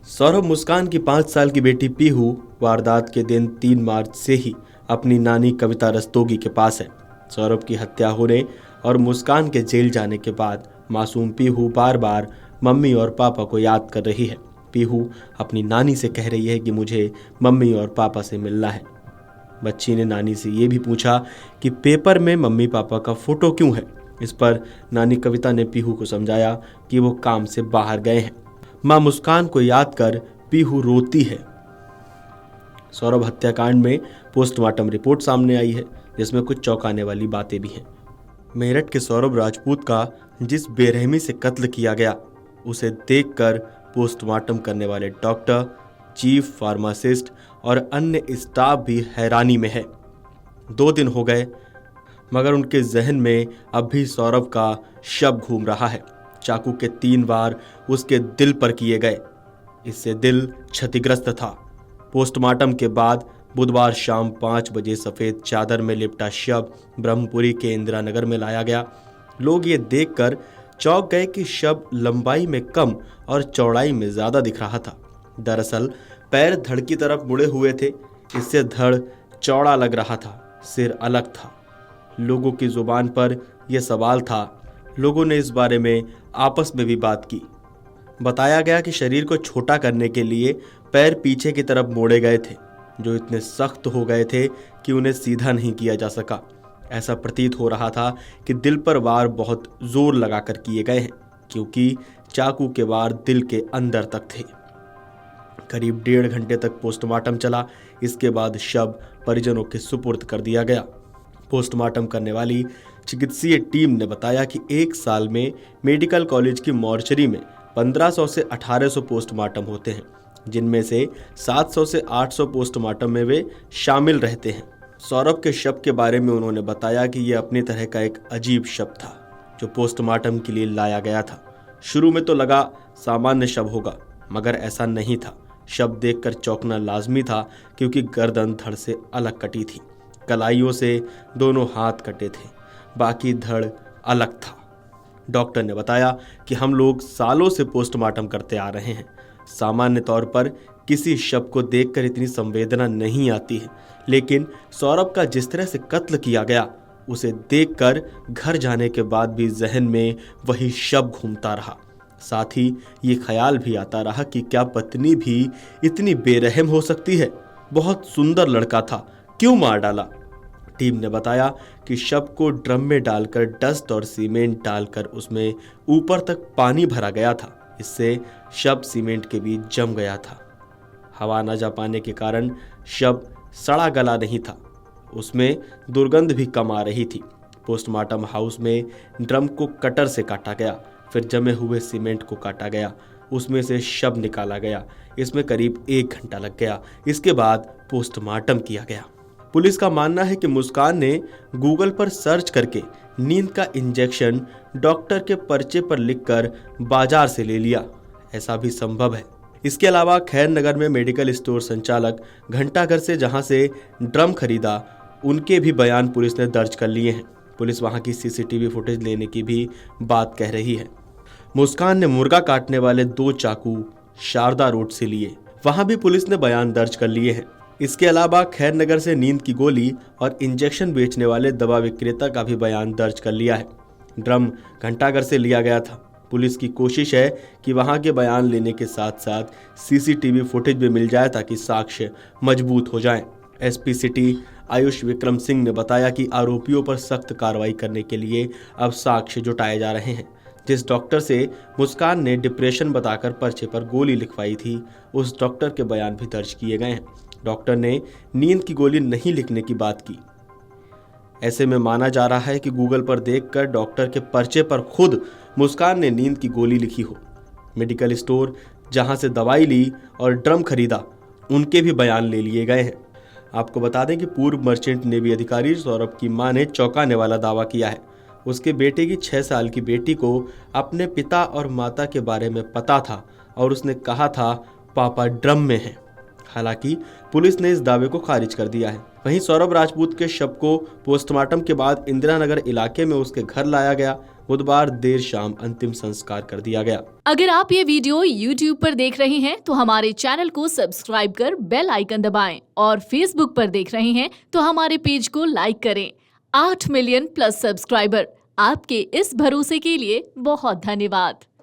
सौरभ मुस्कान की 5 साल की बेटी पीहू वारदात के दिन 3 मार्च से ही अपनी नानी कविता रस्तोगी के पास है। सौरभ की हत्या होने और मुस्कान के जेल जाने के बाद मासूम पीहू बार बार मम्मी और पापा को याद कर रही है। पीहू अपनी नानी से कह रही है कि मुझे मम्मी और पापा से मिलना है। बच्ची ने नानी से ये भी पूछा कि पेपर में मम्मी पापा का फोटो क्यों है। इस पर नानी कविता ने पीहू को समझाया कि वो काम से बाहर गए हैं। मां मुस्कान को याद कर पीहू रोती है। सौरभ हत्याकांड में पोस्टमार्टम रिपोर्ट सामने आई है, जिसमें कुछ चौंकाने वाली बातें भी हैं। मेरठ के सौरभ राजपूत का जिस बेरहमी से कत्ल किया गया, उसे देखकर पोस्टमार्टम करने वाले डॉक्टर, चीफ फार्मासिस्ट और अन्य स्टाफ भी हैरानी में है। 2 दिन हो गए मगर उनके जहन में अब भी सौरभ का शव घूम रहा है। चाकू के 3 वार उसके दिल पर किए गए। इससे दिल क्षतिग्रस्त था। पोस्टमार्टम के बाद बुधवार शाम 5 बजे सफेद चादर में लिपटा शव ब्रह्मपुरी के इंदिरा नगर में लाया गया। लोग ये देखकर चौंक गए कि शव लंबाई में कम और चौड़ाई में ज्यादा दिख रहा था। दरअसल पैर धड़ की तरफ मुड़े हुए थे, इससे धड़ चौड़ा लग रहा था, सिर अलग था। लोगों की जुबान पर यह सवाल था। लोगों ने इस बारे में आपस में भी बात की। बताया गया कि शरीर को छोटा करने के लिए पैर पीछे की तरफ मोड़े गए थे, जो इतने सख्त हो गए थे कि उन्हें सीधा नहीं किया जा सका। ऐसा प्रतीत हो रहा था कि दिल पर वार बहुत जोर लगाकर किए गए हैं, क्योंकि चाकू के वार दिल के अंदर तक थे। करीब 1.5 घंटे तक पोस्टमार्टम चला। इसके बाद शव परिजनों के सुपुर्द कर दिया गया। पोस्टमार्टम करने वाली चिकित्सीय टीम ने बताया कि 1 साल में मेडिकल कॉलेज की मॉर्चरी में 1500 से 1800 पोस्टमार्टम होते हैं, जिनमें से 700 से 800 पोस्टमार्टम में वे शामिल रहते हैं। सौरभ के शव के बारे में उन्होंने बताया कि यह अपनी तरह का एक अजीब शव था, जो पोस्टमार्टम के लिए लाया गया था। शुरू में तो लगा सामान्य शव होगा, मगर ऐसा नहीं था। शव देखकर चौंकना लाजमी था, क्योंकि गर्दन धड़ से अलग कटी थी। कलाइयों से दोनों हाथ कटे थे, बाकी धड़ अलग था। डॉक्टर ने बताया कि हम लोग सालों से पोस्टमार्टम करते आ रहे हैं। सामान्य तौर पर किसी शव को देखकर इतनी संवेदना नहीं आती है, लेकिन सौरभ का जिस तरह से कत्ल किया गया, उसे देखकर घर जाने के बाद भी जहन में वही शव घूमता रहा। साथ ही ये ख्याल भी आता रहा कि क्या पत्नी भी इतनी बेरहम हो सकती है। बहुत सुंदर लड़का था, क्यों मार डाला। टीम ने बताया कि शव को ड्रम में डालकर डस्ट और सीमेंट डालकर उसमें ऊपर तक पानी भरा गया था। इससे शव सीमेंट के बीच जम गया था। हवा न जा पाने के कारण शव सड़ा गला नहीं था। उसमें दुर्गंध भी कम आ रही थी। पोस्टमार्टम हाउस में ड्रम को कटर से काटा गया, फिर जमे हुए सीमेंट को काटा गया, उसमें से शव निकाला गया। इसमें करीब 1 घंटा लग गया। इसके बाद पोस्टमार्टम किया गया। पुलिस का मानना है कि मुस्कान ने गूगल पर सर्च करके नींद का इंजेक्शन डॉक्टर के पर्चे पर लिखकर बाजार से ले लिया। ऐसा भी संभव है। इसके अलावा खैर नगर में मेडिकल स्टोर संचालक घंटाघर से जहां से ड्रम खरीदा, उनके भी बयान पुलिस ने दर्ज कर लिए हैं। पुलिस वहां की सीसीटीवी फुटेज लेने की भी बात कह रही है। मुस्कान ने मुर्गा काटने वाले 2 चाकू शारदा रोड से लिए, वहां भी पुलिस ने बयान दर्ज कर लिए हैं। इसके अलावा खैर नगर से नींद की गोली और इंजेक्शन बेचने वाले दवा विक्रेता का भी बयान दर्ज कर लिया है। ड्रम घंटाघर से लिया गया था। पुलिस की कोशिश है कि वहां के बयान लेने के साथ साथ सीसीटीवी फुटेज भी मिल जाए, ताकि साक्ष्य मजबूत हो जाएं। एसपी सिटी आयुष विक्रम सिंह ने बताया कि आरोपियों पर सख्त कार्रवाई करने के लिए अब साक्ष्य जुटाए जा रहे हैं। जिस डॉक्टर से मुस्कान ने डिप्रेशन बताकर पर्चे पर गोली लिखवाई थी, उस डॉक्टर के बयान भी दर्ज किए गए हैं। डॉक्टर ने नींद की गोली नहीं लिखने की बात की। ऐसे में माना जा रहा है कि गूगल पर देखकर डॉक्टर के पर्चे पर खुद मुस्कान ने नींद की गोली लिखी हो। मेडिकल स्टोर जहां से दवाई ली और ड्रम खरीदा, उनके भी बयान ले लिए गए हैं। आपको बता दें कि पूर्व मर्चेंट नेवी अधिकारी सौरभ की मां ने चौंकाने वाला दावा किया है। उसके बेटे की 6 साल की बेटी को अपने पिता और माता के बारे में पता था और उसने कहा था पापा ड्रम में हैं। हालांकि पुलिस ने इस दावे को खारिज कर दिया है। वहीं सौरभ राजपूत के शव को पोस्टमार्टम के बाद इंदिरा नगर इलाके में उसके घर लाया गया। बुधवार देर शाम अंतिम संस्कार कर दिया गया। अगर आप ये वीडियो YouTube पर देख रहे हैं तो हमारे चैनल को सब्सक्राइब कर बेल आइकन दबाएं और Facebook पर देख रहे हैं तो हमारे पेज को लाइक करें। 8 मिलियन प्लस सब्सक्राइबर, आपके इस भरोसे के लिए बहुत धन्यवाद।